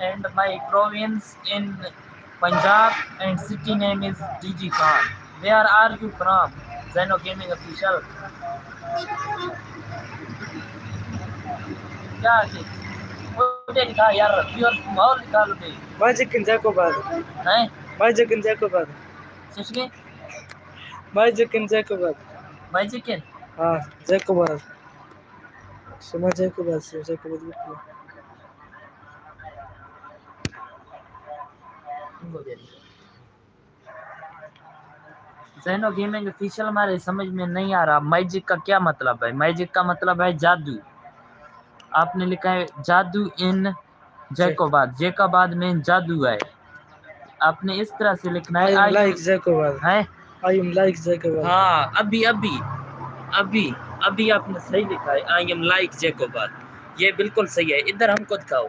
and my province in Punjab and city name is DG Khan. Where are you from? Zeno Gaming Official. क्या उठे लिखा यार viewers माहौल लिखा उठे Majikin Jacobad. हैं Majikin Jacobad. सोचने Majikin Jacobad. भाई चिकन हाँ Jacobad. Sama Jacobad. Jacobad gitu. Zeno gaming official हमारे समझ में नहीं आ रहा मैजिक का क्या मतलब है। मैजिक का मतलब है जादू। आपने लिखा है जादू इन जैकोबाद। जैकोबाद में जादू है। आपने इस तरह से लिखना है। I am like Jacobad. है I am like Jacobad. हाँ अभी अभी अभी अभी आपने सही लिखा है आई एम लाइक जैकोबाद। ये बिल्कुल सही है। इधर हमको दिखाओ।